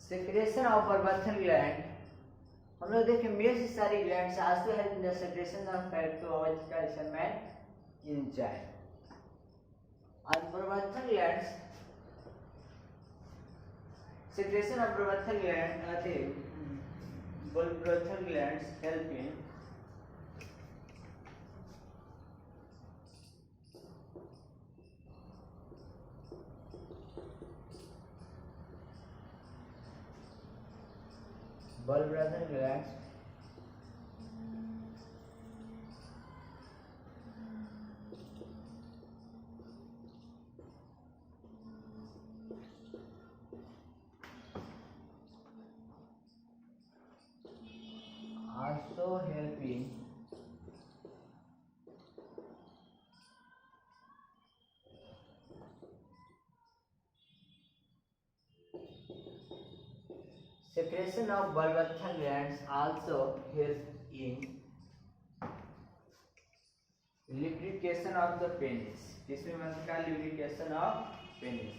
Secretion of बर्बथन gland, हम लोग देखें मेल सारी glands also help in the secretion of fat to avoid calcium in child. और बर्बथन glands secretion of Brahmathal glands help in Brahmathal glands also help in secretion of Brahmathal glands also help in lubrication of the penis। इसमें मतलब क्या lubrication of penis।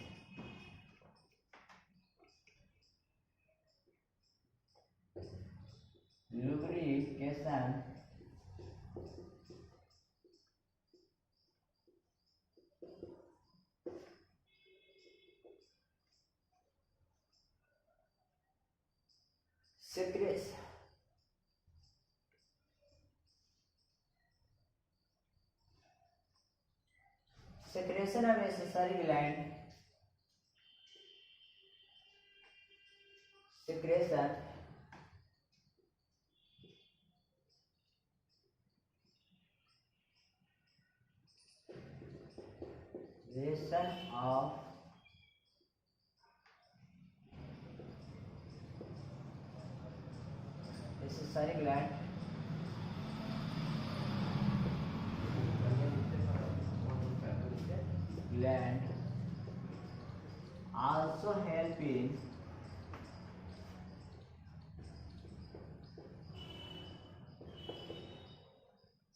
lubrication secretion secretion of necessary gland secretion of necessary gland also help in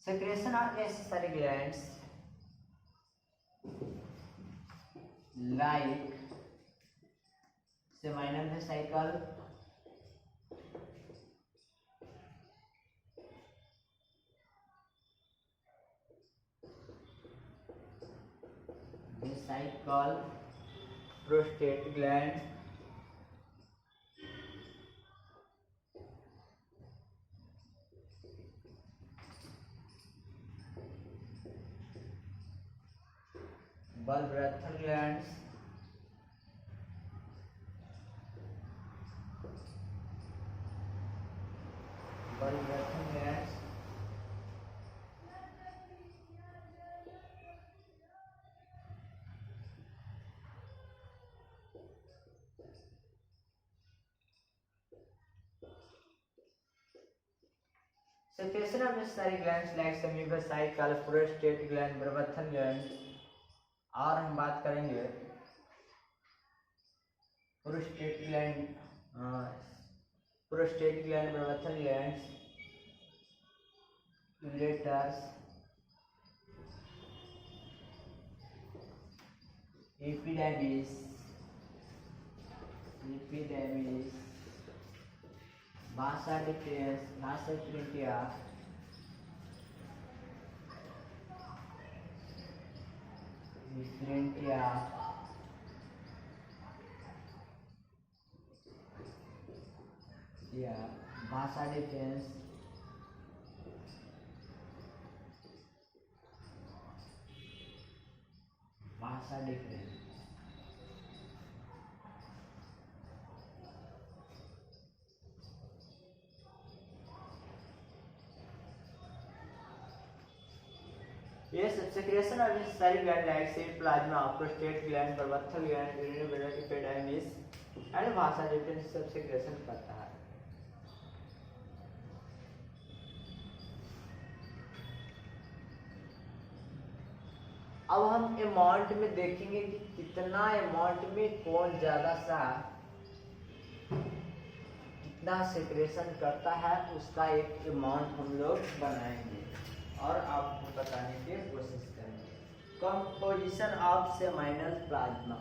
secretion of necessary glands like seminal vesicle, prostate gland, bulbar glands, secretion of necessary glands like semivesical, prostate gland, Brahmathal gland। और हम बात करेंगे prostate gland, Brahmathal glands, ureters, epidermis, vasa deferens, vasa printia, vasa deferens, Yes, secretion of necessary gland like seed plasma, prostate gland, Brahmathal gland, urinary epidermis and vasa deferens सब secretion करता है। अब हम amount में देखेंगे कि कितना amount में कौन ज्यादा सा कितना सेक्रेशन करता है, उसका एक अमाउंट हम लोग बनाएंगे और आपको बताने की कोशिश करेंगे। Composition of seminal plasma,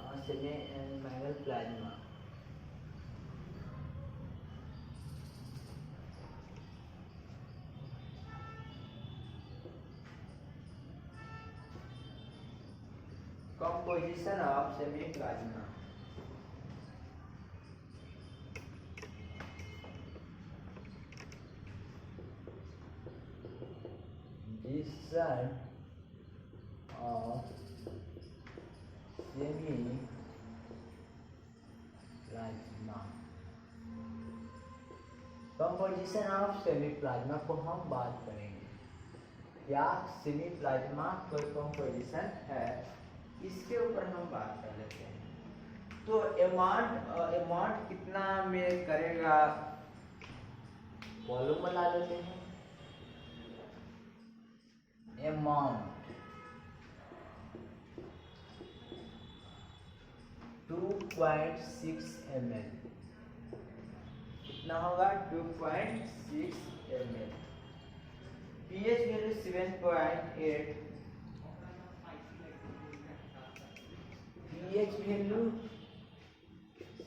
composition of semi-plasma. Composition of semi-plasma. Composition of semi plasma को हम बात करेंगे। क्या सेमी प्लाज्मा कोई कंपोजिशन है, इसके ऊपर हम बात कर लेते हैं। तो अमाउंट कितना में करेगा, वॉल्यूम बना लेते हैं। अमाउंट 2.6 ml कितना होगा, 2.6 ml। pH value 7.8, pH value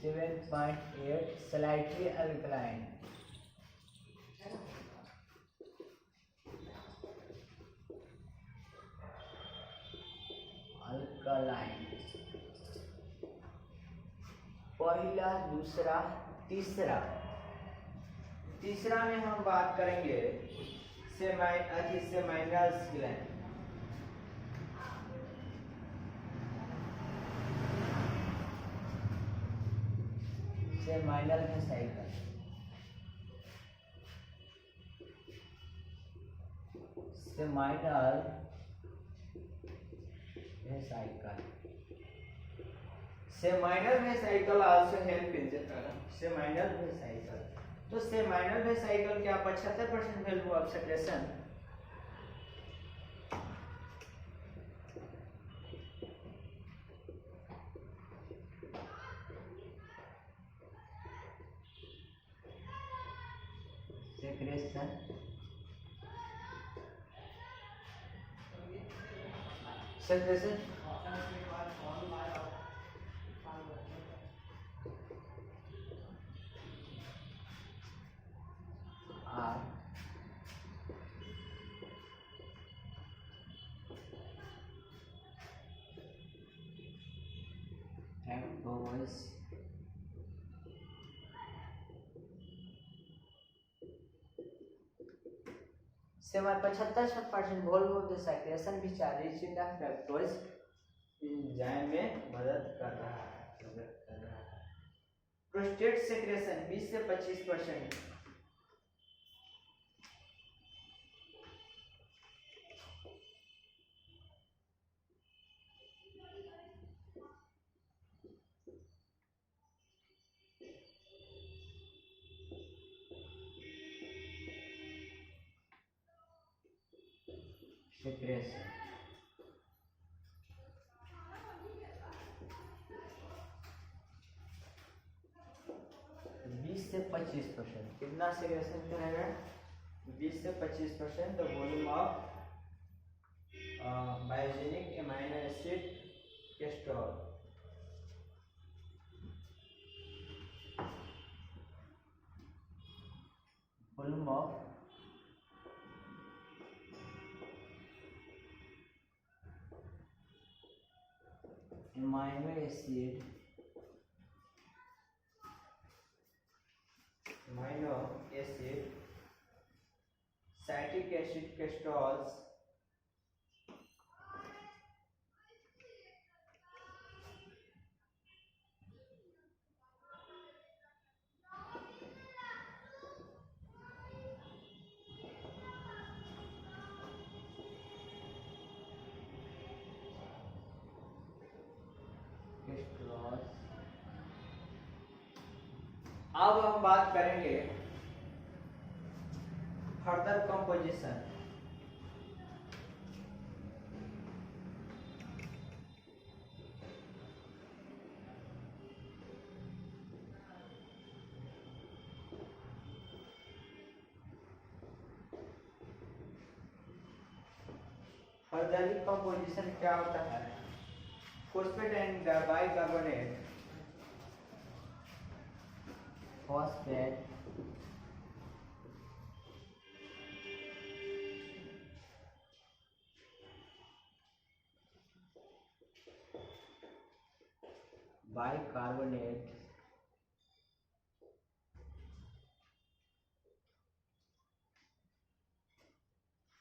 7.8, slightly alkaline, पहला, दूसरा, तीसरा में हम बात करेंगे seminals gland. Seminal vesicle, seminal vesicle, seminal vesicle also help in seminal vesicle. तो सेमाइनल वेसिकल क्या 75% value of secretion, secretion secretion seven 75% volume of the secretion which are rich in the fructose enzyme में मदद कर रहा है। Prostate secretion 20 से 25%, secretion 20 से 25%, कितना सेक्रेशन करेगा, 20 से 25% the volume of biogenic amino acid Castrol, volume of amino acid citric acid crystals अब हम बात करेंगे फर्दर कंपोजिशन। फर्दर कंपोजिशन क्या होता है, phosphate and bicarbonate, phosphate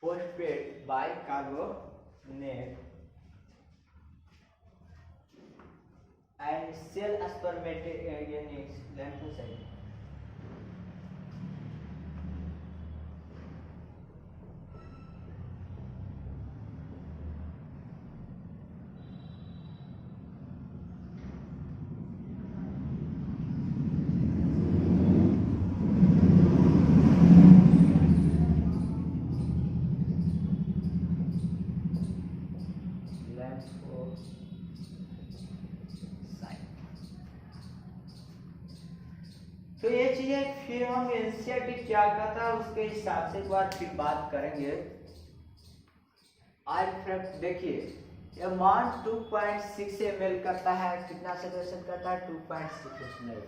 phosphate bicarbonate and cell spermatogenic lymphocyte. तो ये चीजें फिर हम एनसीईआरटी क्या कहता है उसके हिसाब से एक बार फिर बात करेंगे। आज देखिए अमाउंट 2.6 ml करता है, कितना सेचुरेशन करता है 2.6 ml।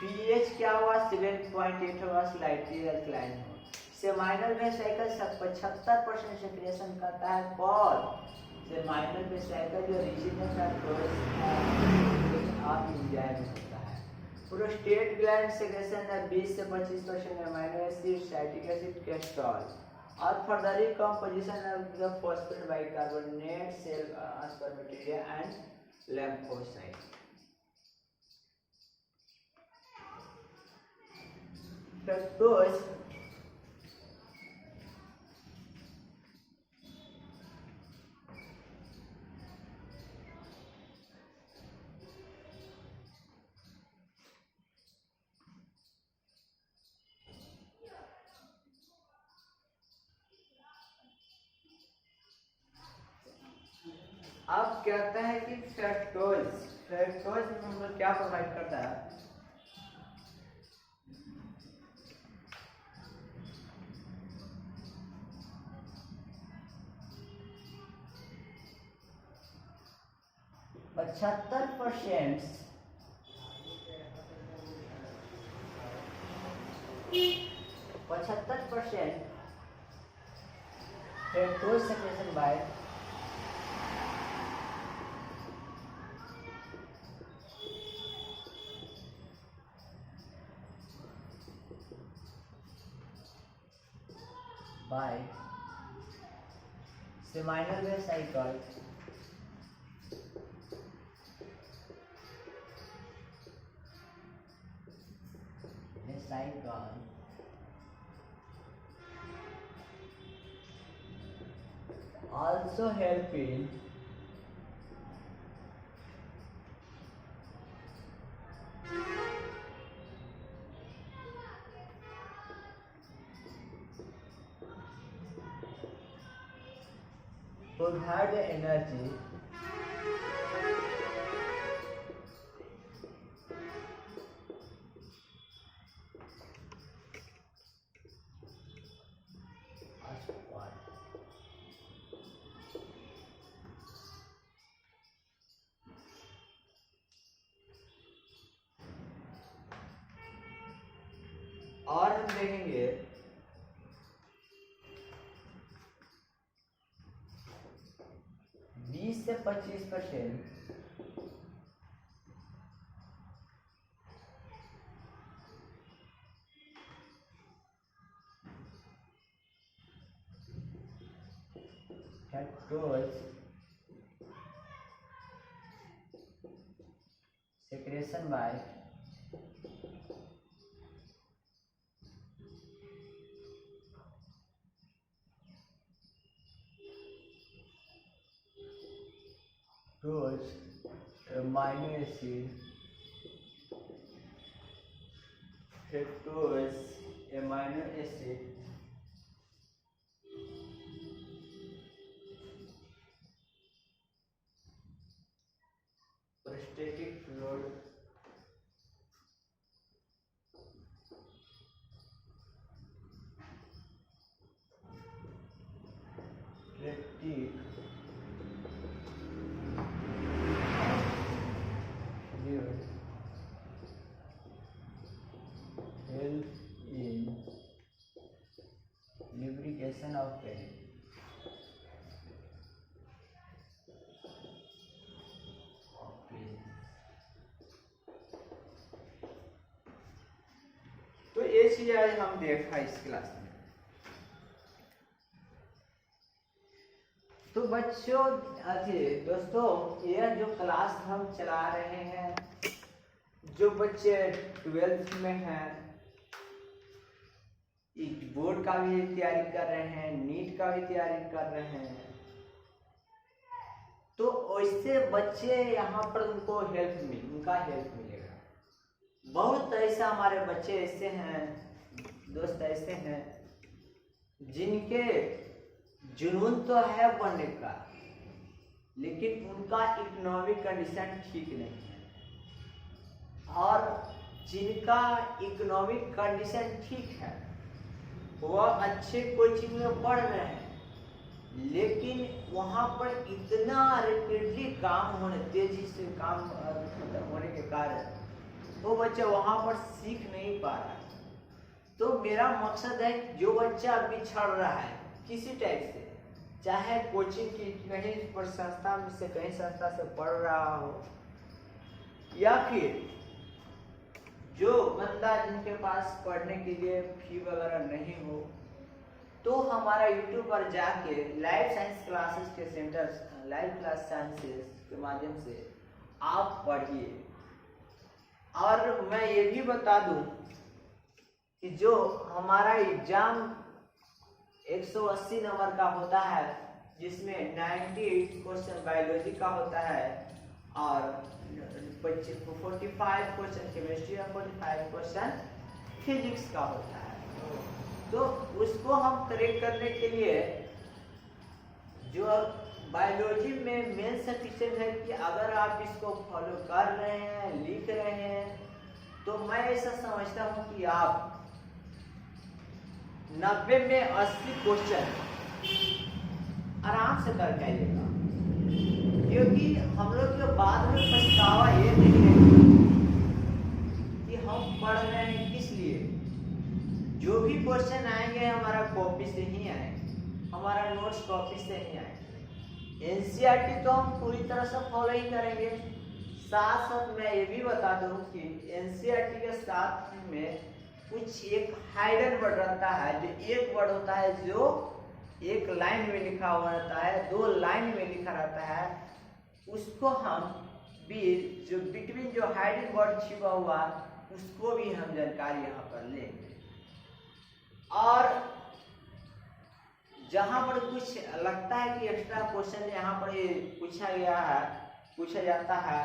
पीएच क्या हुआ 7.8 हुआ, स्लाइटली अल्कलाइन हुआ। सेमाइनल वेसाइकल 75% सेक्रेशन करता है कौन, सेमाइनल वेसाइकल जो रीजनल आप इंडिया में होता है। प्रोस्टेट ग्लैंड सेक्रेशन है 20 से 25% amino acid, citric acid, cholesterol और further composition of the phosphate bicarbonate, cell spermatozoa and lymphocyte। Fructose अब कहता है कि फ्रक्टोज मतलब क्या प्रोवाइड करता है, पचहत्तर percent fructose secretion by seminal vesicle also helping provide the energy और हम देखेंगे 20 से 25% fructose secretion by amino acid, fructose amino acid prostatic fluid lactic fluid help in lubrication of penis. तो ये चीज आज हम देखा इस क्लास में। बच्चों अरे दोस्तों, यह जो क्लास हम चला रहे हैं, जो बच्चे 12th में हैं, बोर्ड का भी तैयारी कर रहे हैं, नीट का भी तैयारी कर रहे हैं, तो वैसे बच्चे यहाँ पर उनका हेल्प मिलेगा। बहुत ऐसा हमारे बच्चे ऐसे हैं, दोस्त ऐसे हैं जिनके जुनून तो है बनने का, लेकिन उनका इकोनॉमिक कंडीशन ठीक नहीं है, और जिनका इकोनॉमिक कंडीशन ठीक है वह अच्छे कोचिंग में पढ़ रहे हैं, लेकिन वहाँ पर इतना रैपिडली काम तेजी से काम होने के कारण वो बच्चा वहाँ पर सीख नहीं पा रहा है। तो मेरा मकसद है जो बच्चा बिछड़ रहा है किसी टाइप से, चाहे कोचिंग की कहीं पर संस्था में से कहीं संस्था से पढ़ रहा हो, या फिर जो बंदा जिनके पास पढ़ने के लिए फी वगैरह नहीं हो, तो हमारा YouTube पर जाके लाइव साइंस क्लासेस के सेंटर, लाइव क्लास साइंसेस के माध्यम से आप पढ़िए। और मैं ये भी बता दूं कि जो हमारा एग्जाम 180 नंबर का होता है, जिसमें 90 क्वेश्चन बायोलॉजी का होता है और 45 क्वेश्चन केमिस्ट्री और 45 क्वेश्चन फिजिक्स का होता है। तो उसको हम करेक्ट करने के लिए जो बायोलॉजी में मेन सफिशिएंट है कि अगर आप इसको फॉलो कर रहे हैं, लिख रहे हैं, तो मैं ऐसा समझता हूँ कि आप 90 में 80 क्वेश्चन आराम से कर जाइएगा, क्योंकि हम लोग के बाद में पछतावा ये नहीं है कि हम पढ़ रहे हैं किस लिए। जो भी क्वेश्चन आएंगे हमारा कॉपी से ही आएंगे, हमारा नोट्स कॉपी से ही आएंगे। एनसीईआरटी तो हम पूरी तरह से फॉलो ही करेंगे। साथ साथ मैं ये भी बता दूं कि एनसीईआरटी के साथ में कुछ एक हाइडन वर्ड रहता है, जो एक वर्ड होता है जो एक लाइन में लिखा हुआ रहता है, 2 लाइन में लिखा रहता है, उसको हम बीच जो बिटवीन जो हाइडन वर्ड छिपा हुआ उसको भी हम जानकारी यहाँ पर लेंगे। और जहां पर कुछ लगता है कि एक्स्ट्रा क्वेश्चन यहाँ पर पूछा जाता है,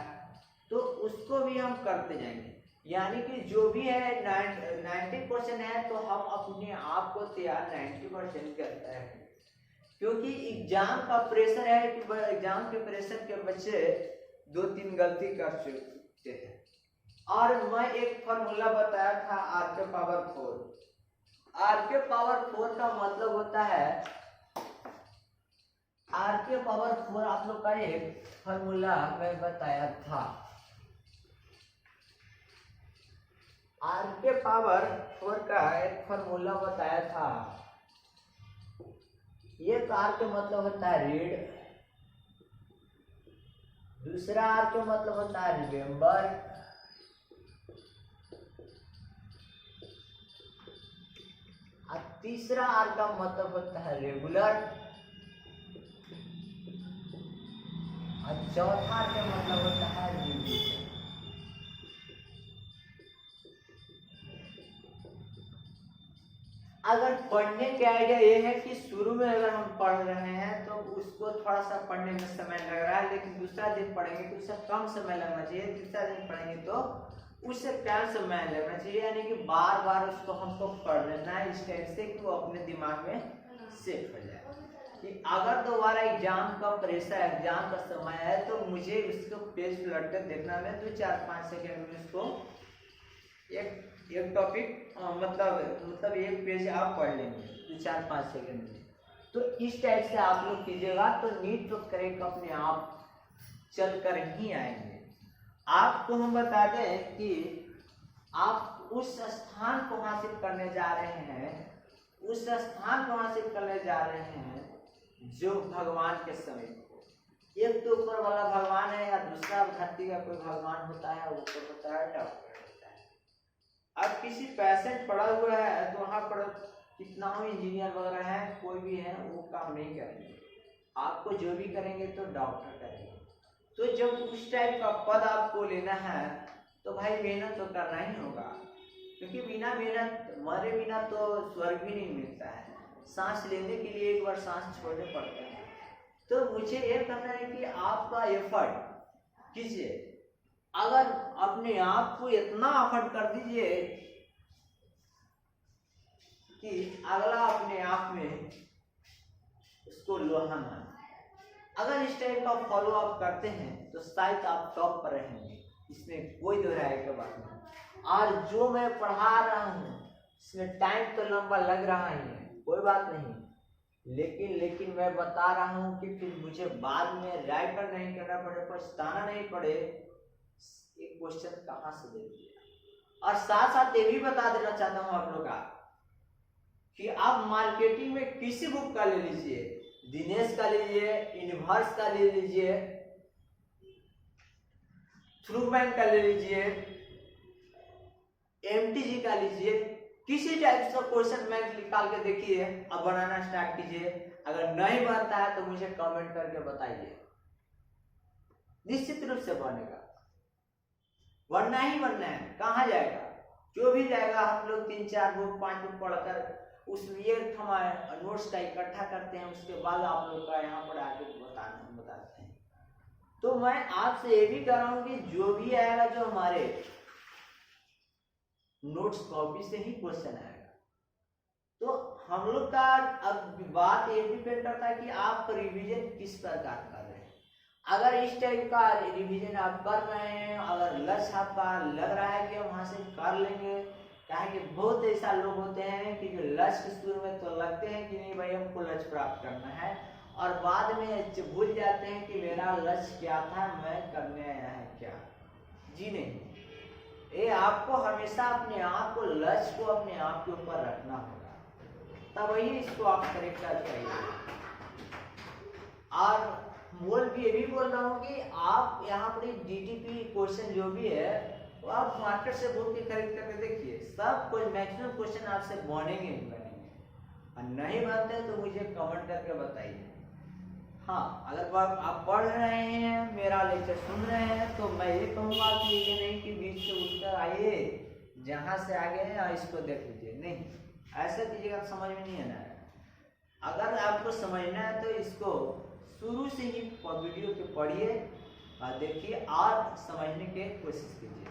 तो उसको भी हम करते जाएंगे। यानी कि जो भी है 90% है, तो हम अपने आप को तैयार 90% करते हैं, क्योंकि एग्जाम का प्रेशर है कि एग्जाम के प्रेशर के बच्चे 2-3 गलती कर चुके हैं। और मैं एक फॉर्मूला बताया था R के पावर 4। R के पावर 4 का मतलब होता है, R के पावर 4 आप लोग का एक फॉर्मूला मैं बताया था। R के पावर 4 का एक फॉर्मूला बताया था। ये R के मतलब होता है रीड, दूसरा R के मतलब होता है रिमेम्बर, और तीसरा R का मतलब होता है रेगुलर, और चौथा R का मतलब होता है रिपीटेड। अगर पढ़ने के आइडिया ये है कि शुरू में अगर हम पढ़ रहे हैं तो उसको थोड़ा सा पढ़ने में समय लग रहा है, लेकिन दूसरा दिन पढ़ेंगे तो उससे कम समय लगना चाहिए, तीसरा दिन पढ़ेंगे तो उससे कम समय लगना चाहिए। यानी कि बार बार उसको हमको पढ़ लेना है इस टाइप से कि वो अपने दिमाग में सेट हो जाए कि अगर दोबारा एग्जाम का प्रेशर, एग्जाम का समय है, तो मुझे उसको पेज पलट कर देखना है, 2-4-5 सेकेंड में उसको एक टॉपिक मतलब एक पेज आप पढ़ लेंगे 2-4-5 सेकेंड में। तो इस टाइप से आप लोग कीजिएगा तो नीट तो क्रैक अपने आप चल कर ही आएंगे। आपको हम बता दें कि आप उस स्थान को हासिल करने जा रहे हैं, उस स्थान को हासिल करने जा रहे हैं जो भगवान के समीप हो। एक तो ऊपर वाला भगवान है या दूसरा धरती का कोई भगवान होता है, वो तो होता है डॉक्टर होता है। अब किसी पेशेंट पड़ा हुआ है तो वहाँ पर कितना इंजीनियर वगैरह है, कोई भी है, वो काम नहीं करेंगे। आपको जो भी करेंगे तो डॉक्टर करेंगे। तो जब उस टाइप का पद आपको लेना है तो भाई मेहनत तो करना ही होगा, क्योंकि बिना मेहनत मरे बिना तो स्वर्ग भी नहीं मिलता है। सांस लेने के लिए एक बार सांस छोड़ने पड़ते हैं। तो मुझे ये करना है कि आपका एफर्ट कीजिए। अगर अपने आप को इतना एफर्ट कर दीजिए कि अगला अपने आप में उसको लोहा माने। अगर इस टाइप का फॉलो अप करते हैं तो शायद आप टॉप पर रहेंगे, इसमें कोई दो राय की बात नहीं। और जो मैं पढ़ा रहा हूँ इसमें टाइम तो लंबा लग रहा ही है, कोई बात नहीं, लेकिन मैं बता रहा हूँ कि फिर मुझे बाद में राइटर नहीं करना पड़े, पछताना नहीं पड़े एक क्वेश्चन कहाँ से दे दिया। और साथ साथ ये भी बता देना चाहता हूँ आप लोग का कि आप मार्केटिंग में किसी बुक का ले लीजिए, दिनेश का लीजिए, यूनिवर्स का ले लीजिए, थ्रू बैंक का ले लीजिए, एमटीजी का लीजिए, किसी टाइप का क्वेश्चन बैंक निकाल के देखिए, अब बनाना स्टार्ट कीजिए। अगर नहीं बनता है तो मुझे कमेंट करके बताइए, निश्चित रूप से बनेगा, बनना ही बनना है। कहाँ जाएगा, जो भी जाएगा हम लोग 3-4 बुक 5 बुक पढ़कर उसमें ये हमारे नोट्स का इकट्ठा करते हैं, उसके बाद आप लोग का यहाँ पर आगे बताते हैं। तो मैं आपसे ये भी कह रहा हूँ कि जो भी आएगा, जो हमारे नोट्स कॉपी से ही क्वेश्चन आएगा। तो हम लोग का अब बात ये डिपेंड करता है कि आप रिवीजन किस प्रकार कर रहे हैं। अगर इस टाइप का रिवीजन आप कर रहे हैं, अगर लक्ष्य आपका लग रहा है कि हम हासिल कर लेंगे, कि बहुत ऐसा लोग होते हैं कि जो लक्ष्य के शुरू में तो लगते हैं कि नहीं भाई हमको लक्ष्य प्राप्त करना है, और बाद में भूल जाते हैं कि मेरा लक्ष्य क्या था, मैं करने आया है क्या। जी नहीं, ये आपको हमेशा अपने आप को, लक्ष्य को अपने आप के ऊपर रखना होगा, तब वही इसको आप करेक्ट कर पाइए। और ये भी बोल रहा हूँ कि आप यहाँ पर डीटीपी क्वेश्चन जो भी है तो आप मार्केट से बुक के खरीद करके देखिए, सब कुछ मैक्सिमम क्वेश्चन आपसे बनेंगे ही बनेंगे, और नहीं बनते तो मुझे कमेंट करके बताइए। हाँ, अगर आप पढ़ रहे हैं, मेरा लेक्चर सुन रहे हैं, तो मैं ये कहूँगा कि ये नहीं कि बीच से उठकर आइए, जहाँ से आगे है और इसको देख लीजिए, नहीं, ऐसा कीजिएगा समझ में नहीं आना है। अगर आपको समझना है तो इसको शुरू से ही वीडियो के पढ़िए और देखिए और समझने की कोशिश कीजिए,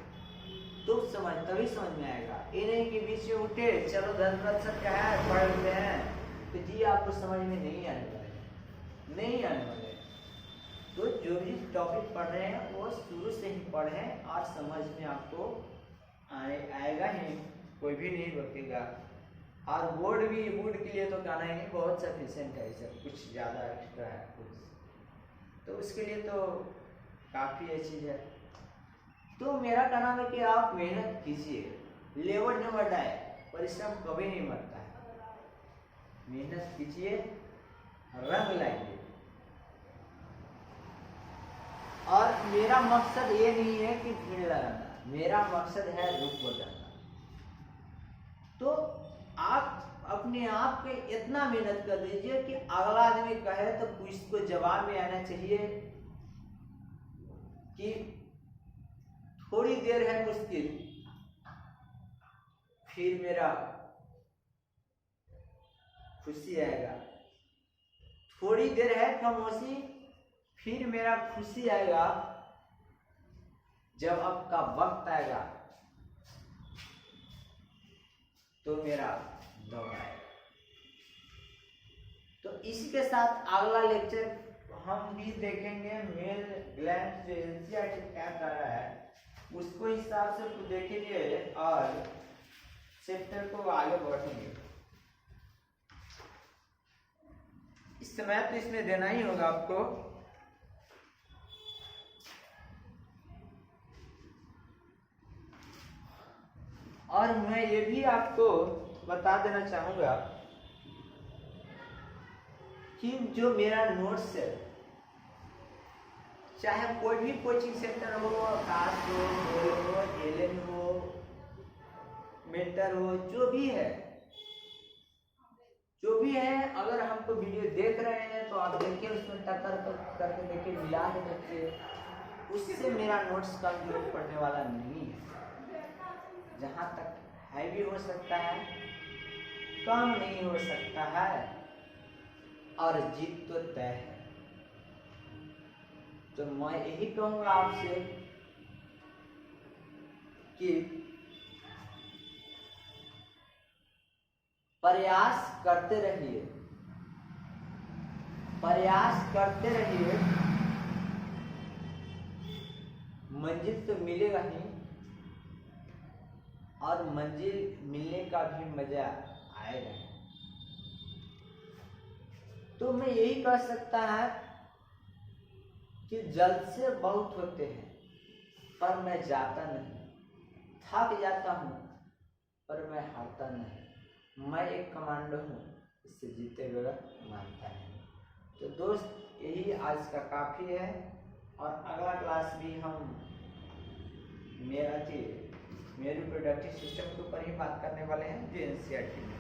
तो तभी समझ में आएगा। ये नहीं कि बीच में उठे चलो 10% क्या है पढ़ लेते हैं, तो जी आपको समझ में नहीं आने वाले। तो जो भी टॉपिक पढ़ रहे हैं वो शुरू से ही पढ़ें और समझ में आपको आएगा ही, कोई भी नहीं रोकेगा। और बोर्ड के लिए तो कहना ही नहीं, बहुत सफिशिएंट है, सब कुछ ज़्यादा एक्स्ट्रा है कुछ, तो उसके लिए तो काफ़ी अच्छी चीज़ है। तो मेरा कहना है कि आप मेहनत कीजिए, लेबर नेवर डाई, परिश्रम कभी नहीं मरता है। मेहनत कीजिए, रंग लाइए। और मेरा मकसद ये नहीं है कि भीड़ लगाना, मेरा मकसद है रुक बजाना। तो आप अपने आप पे इतना मेहनत कर दीजिए कि अगला आदमी कहे तो उसको जवाब में आना चाहिए कि थोड़ी देर है मुश्किल, फिर मेरा खुशी आएगा। थोड़ी देर है खामोशी, फिर मेरा खुशी आएगा। जब आपका वक्त आएगा तो मेरा दौड़ आएगा। तो इसी के साथ अगला लेक्चर हम भी देखेंगे, मेल ग्लैंड जो एनसीईआरटी क्या कर रहा है उसको हिसाब से देखेंगे और चैप्टर को आगे बढ़ेंगे। इस समय तो इसमें देना ही होगा आपको। और मैं ये भी आपको बता देना चाहूंगा कि जो मेरा नोट्स है, चाहे कोई भी कोचिंग सेंटर हो, खास हो, एलएन हो, मेंटर हो, जो भी है, जो भी है, अगर हमको वीडियो देख रहे हैं तो आप देखिए, उसमें टक्कर करके देखिए, मिला के देखिए, उससे मेरा नोट्स कमजोर पड़ने वाला नहीं है। जहाँ तक हैवी हो सकता है, कम नहीं हो सकता है, और जीत तो तय है। तो मैं यही कहूँगा आपसे कि प्रयास करते रहिए, प्रयास करते रहिए, मंजिल तो मिलेगा ही, और मंजिल मिलने का भी मजा आएगा। तो मैं यही कह सकता है कि जल्द से बहुत होते हैं, पर मैं जाता नहीं, थक जाता हूँ पर मैं हारता नहीं। मैं एक कमांडो हूँ, इससे जीते हुए मानता नहीं। तो दोस्त, यही आज का काफ़ी है, और अगला क्लास भी हम मेरा रिप्रोडक्टिव सिस्टम के ऊपर ही बात करने वाले हैं, जो NCERT में